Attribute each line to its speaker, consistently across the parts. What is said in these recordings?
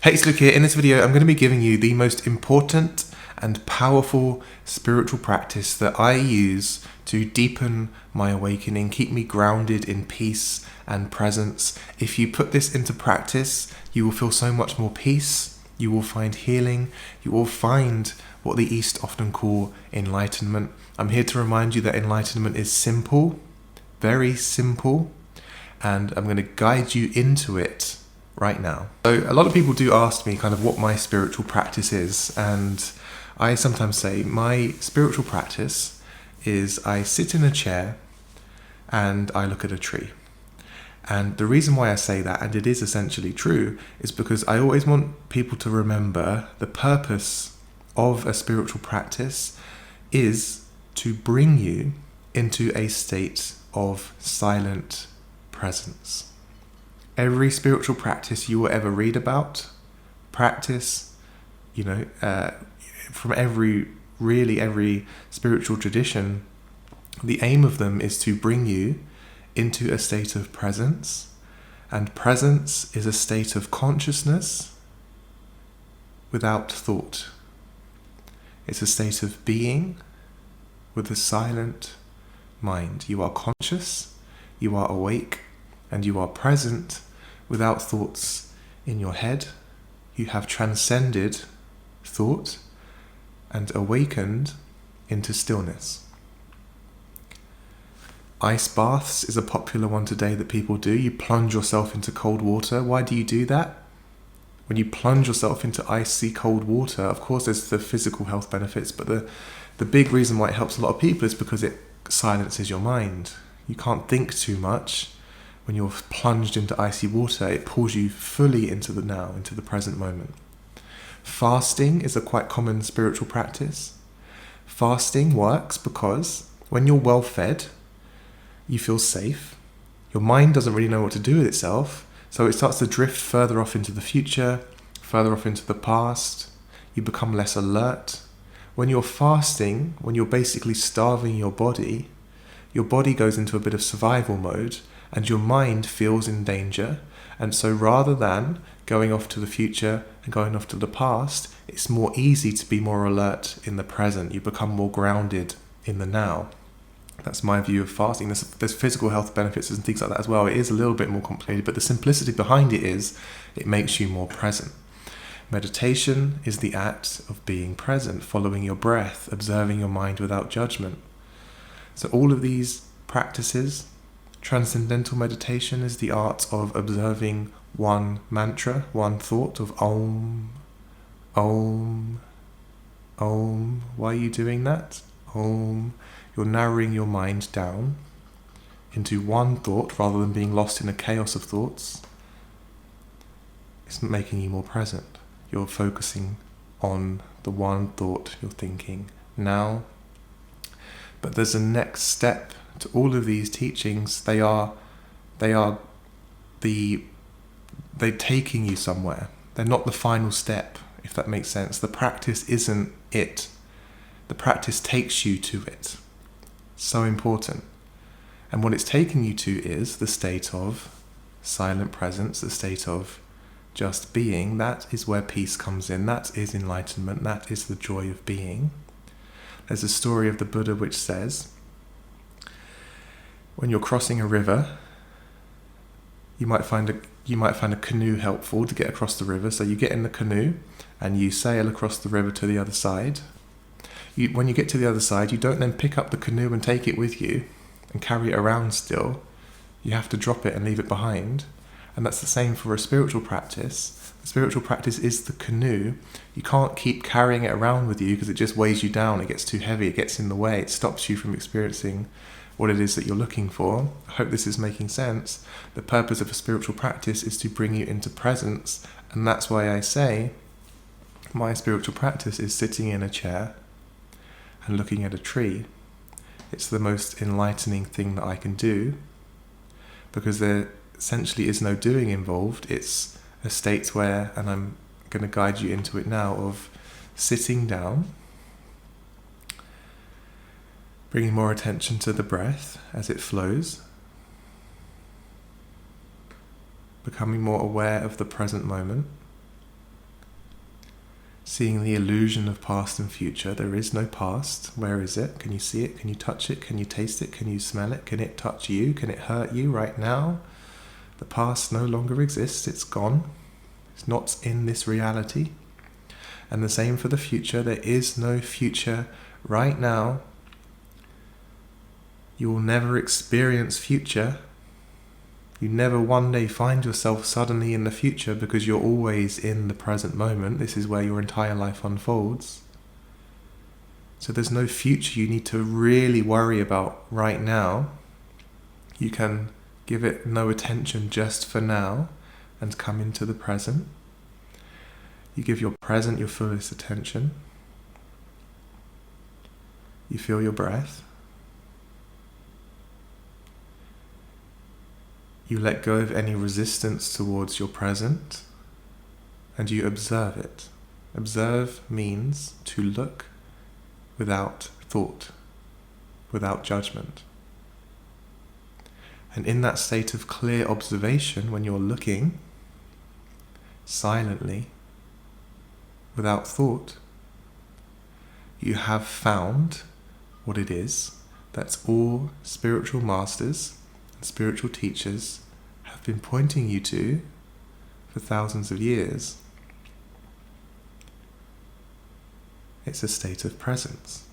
Speaker 1: Hey, it's Luke here. In this video, I'm going to be giving you the most important and powerful spiritual practice that I use to deepen my awakening, keep me grounded in peace and presence. If you put this into practice, you will feel so much more peace, you will find healing, you will find what the East often call enlightenment. I'm here to remind you that enlightenment is simple, very simple, and I'm going to guide you into it right now. So a lot of people do ask me kind of what my spiritual practice is, and I sometimes say my spiritual practice is I sit in a chair and I look at a tree. And the reason why I say that, and it is essentially true, is because I always want people to remember the purpose of a spiritual practice is to bring you into a state of silent presence. Every spiritual practice you will ever read about, practice, from every spiritual tradition, the aim of them is to bring you into a state of presence. And presence is a state of consciousness without thought. It's a state of being with a silent mind. You are conscious, you are awake, and you are present without thoughts in your head. You have transcended thought and awakened into stillness. Ice baths is a popular one today that people do. You plunge yourself into cold water. Why do you do that? When you plunge yourself into icy cold water, of course there's the physical health benefits, but the big reason why it helps a lot of people is because it silences your mind. You can't think too much. When you're plunged into icy water, it pulls you fully into the now, into the present moment. Fasting is a quite common spiritual practice. Fasting works because when you're well fed, you feel safe. Your mind doesn't really know what to do with itself, so it starts to drift further off into the future, further off into the past. You become less alert. When you're fasting, when you're basically starving your body goes into a bit of survival mode, and your mind feels in danger. And so rather than going off to the future and going off to the past, it's more easy to be more alert in the present. You become more grounded in the now. That's my view of fasting. There's physical health benefits and things like that as well. It is a little bit more complicated, but the simplicity behind it is it makes you more present. Meditation is the act of being present, following your breath, observing your mind without judgment. So all of these practices, transcendental meditation is the art of observing one mantra, one thought of Om, Om, Om. Why are you doing that? Om. You're narrowing your mind down into one thought rather than being lost in a chaos of thoughts. It's making you more present. You're focusing on the one thought you're thinking now. But there's a next step to all of these teachings. They're taking you somewhere. They're not the final step, if that makes sense. The practice isn't it. The practice takes you to it. So important. And what it's taking you to is the state of silent presence, the state of just being. That is where peace comes in. That is enlightenment. That is the joy of being. There's a story of the Buddha which says, when you're crossing a river, you might find a canoe helpful to get across the river. So you get in the canoe and you sail across the river to the other side. When you get to the other side, you don't then pick up the canoe and take it with you and carry it around still. You have to drop it and leave it behind. And that's the same for a spiritual practice. The spiritual practice is the canoe. You can't keep carrying it around with you because it just weighs you down. It gets too heavy. It gets in the way. It stops you from experiencing what it is that you're looking for. I hope this is making sense. The purpose of a spiritual practice is to bring you into presence. And that's why I say my spiritual practice is sitting in a chair and looking at a tree. It's the most enlightening thing that I can do because there essentially is no doing involved. It's a state where, and I'm going to guide you into it now, of sitting down, bringing more attention to the breath as it flows, becoming more aware of the present moment, Seeing the illusion of past and future. There is no past. Where is it? Can you see it? Can you touch it? Can you taste it? Can you smell it? Can it touch you? Can it hurt you right now? The past no longer exists. It's gone. It's not in this reality. And the same for the future. There is no future right now. You will never experience future. You never one day find yourself suddenly in the future, because you're always in the present moment. This is where your entire life unfolds. So there's no future you need to really worry about right now. You can give it no attention just for now and come into the present. You give your present your fullest attention. You feel your breath. You let go of any resistance towards your present, and you observe it. Observe means to look without thought, without judgment. And in that state of clear observation, when you're looking silently, without thought, you have found what it is that all spiritual masters and spiritual teachers have been pointing you to for thousands of years. It's a state of presence.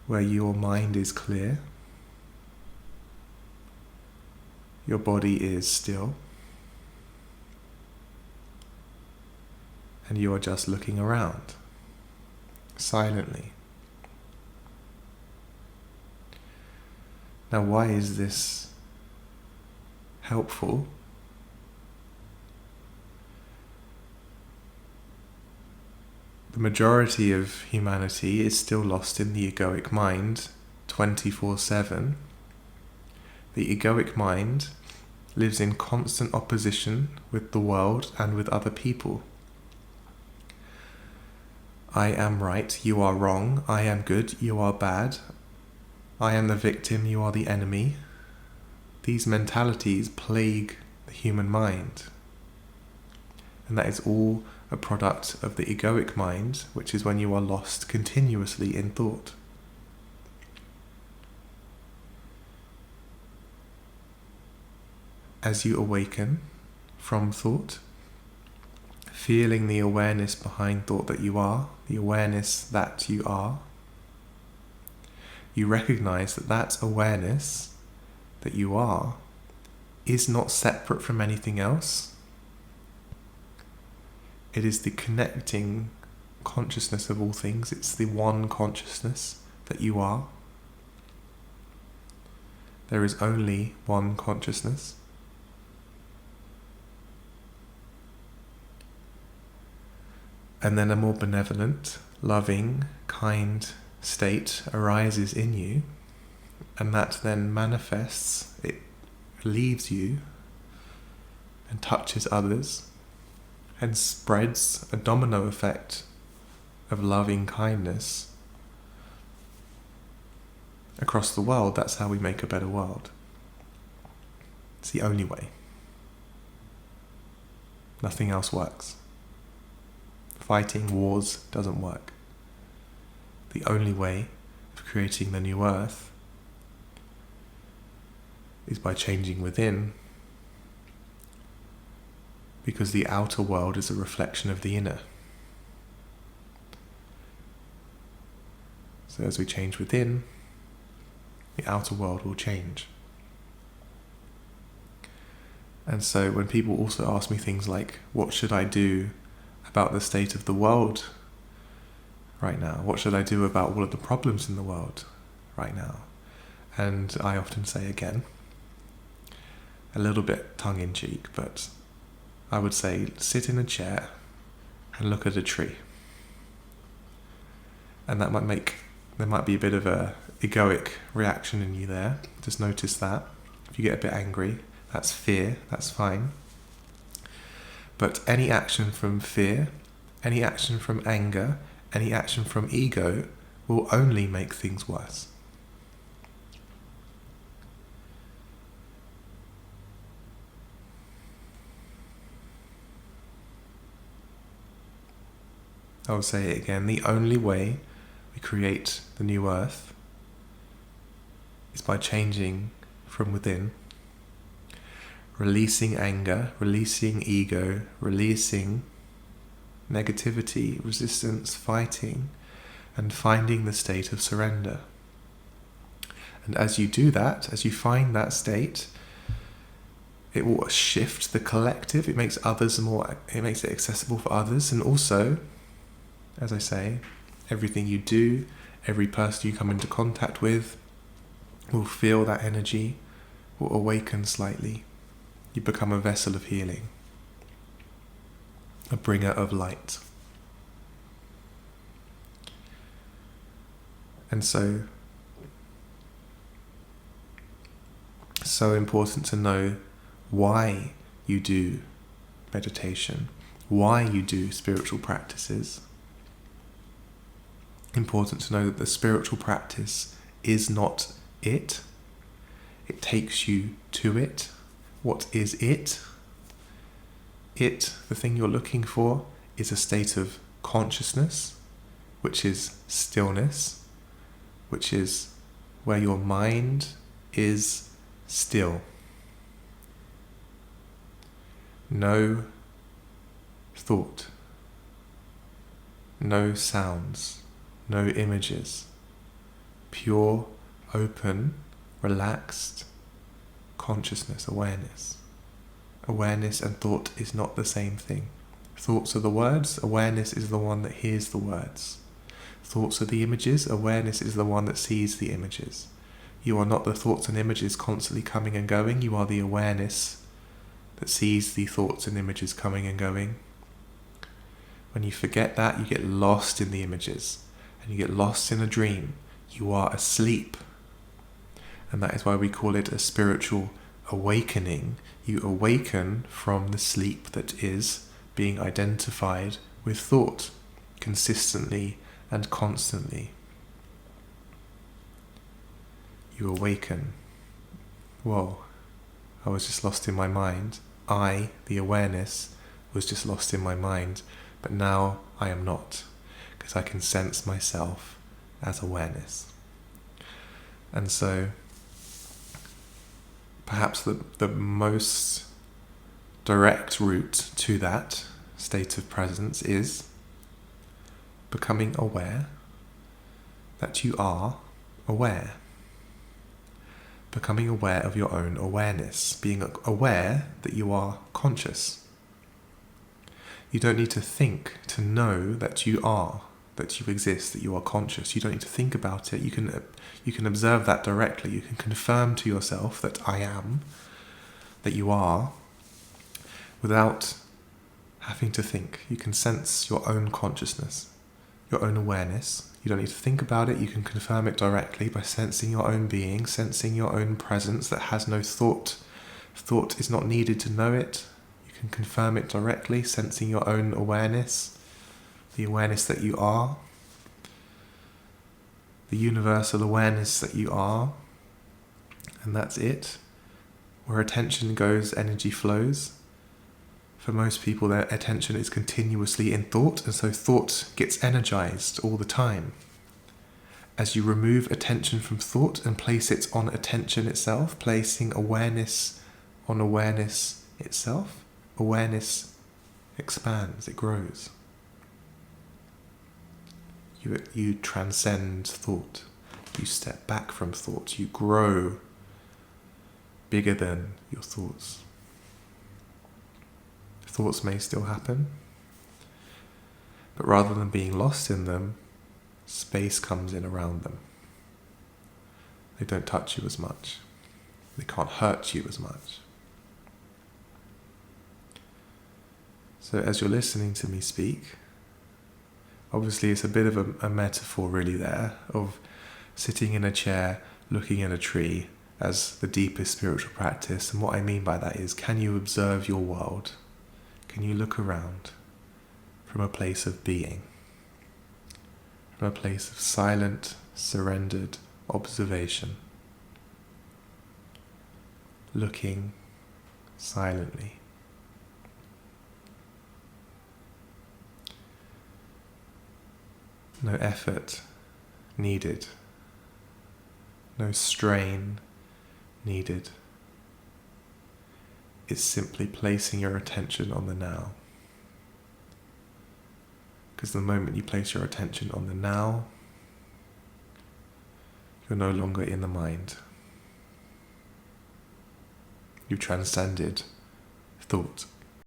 Speaker 1: Where your mind is clear, your body is still, and you are just looking around, silently. Now, why is this helpful? The majority of humanity is still lost in the egoic mind 24/7. The egoic mind lives in constant opposition with the world and with other people. I am right, you are wrong. I am good, you are bad. I am the victim, you are the enemy. These mentalities plague the human mind. And that is all a product of the egoic mind, which is when you are lost continuously in thought. As you awaken from thought, feeling the awareness behind thought that you are, the awareness that you are, you recognize that that awareness that you are is not separate from anything else. It is the connecting consciousness of all things. It's the one consciousness that you are. There is only one consciousness. And then a more benevolent, loving, kind state arises in you, and that then manifests, it leaves you and touches others and spreads a domino effect of loving kindness across the world. That's how we make a better world. It's the only way. Nothing else works. Fighting wars doesn't work. The only way of creating the new earth is by changing within, because the outer world is a reflection of the inner. So as we change within, the outer world will change. And so when people also ask me things like, what should I do about the state of the world right now? What should I do about all of the problems in the world right now? And I often say again, a little bit tongue-in-cheek, but I would say sit in a chair and look at a tree. And there might be a bit of a egoic reaction in you there. Just notice that. If you get a bit angry, that's fear, that's fine. But any action from fear, any action from anger, any action from ego will only make things worse. I'll say it again. The only way we create the new earth is by changing from within, releasing anger, releasing ego, releasing negativity, resistance, fighting, and finding the state of surrender. And as you do that, as you find that state, it will shift the collective. It makes it accessible for others. And also, as I say, everything you do, every person you come into contact with will feel that energy, will awaken slightly. You become a vessel of healing, a bringer of light. And so important to know why you do meditation, why you do spiritual practices. Important to know that the spiritual practice is not it. It takes you to it. What is it? It, the thing you're looking for, is a state of consciousness, which is stillness, which is where your mind is still. No thought, no sounds, no images, pure, open, relaxed consciousness, awareness. Awareness and thought is not the same thing. Thoughts are the words, awareness is the one that hears the words. Thoughts are the images, awareness is the one that sees the images. You are not the thoughts and images constantly coming and going, you are the awareness that sees the thoughts and images coming and going. When you forget that, you get lost in the images, and you get lost in a dream. You are asleep. And that is why we call it a spiritual awakening. You awaken from the sleep that is being identified with thought consistently and constantly. You awaken. Whoa, I was just lost in my mind. I, the awareness, was just lost in my mind, but now I am not, because I can sense myself as awareness. And so, perhaps the most direct route to that state of presence is becoming aware that you are aware. Becoming aware of your own awareness, being aware that you are conscious. You don't need to think to know that you are, that you exist, that you are conscious. You don't need to think about it. You can observe that directly. You can confirm to yourself that I am, that you are, without having to think. You can sense your own consciousness, your own awareness. You don't need to think about it. You can confirm it directly by sensing your own being, sensing your own presence that has no thought. Thought is not needed to know it. You can confirm it directly, sensing your own awareness, the awareness that you are, the universal awareness that you are, and that's it. Where attention goes, energy flows. For most people, their attention is continuously in thought, and so thought gets energized all the time. As you remove attention from thought and place it on attention itself, placing awareness on awareness itself, awareness expands, it grows. You transcend thought. You step back from thought. You grow bigger than your thoughts. Thoughts may still happen, but rather than being lost in them, space comes in around them. They don't touch you as much. They can't hurt you as much. So as you're listening to me speak, obviously it's a bit of a metaphor really there, of sitting in a chair, looking at a tree as the deepest spiritual practice. And what I mean by that is, can you observe your world? Can you look around from a place of being? From a place of silent, surrendered observation. Looking silently. No effort needed. No strain needed. It's simply placing your attention on the now. Because the moment you place your attention on the now, you're no longer in the mind. You've transcended thought.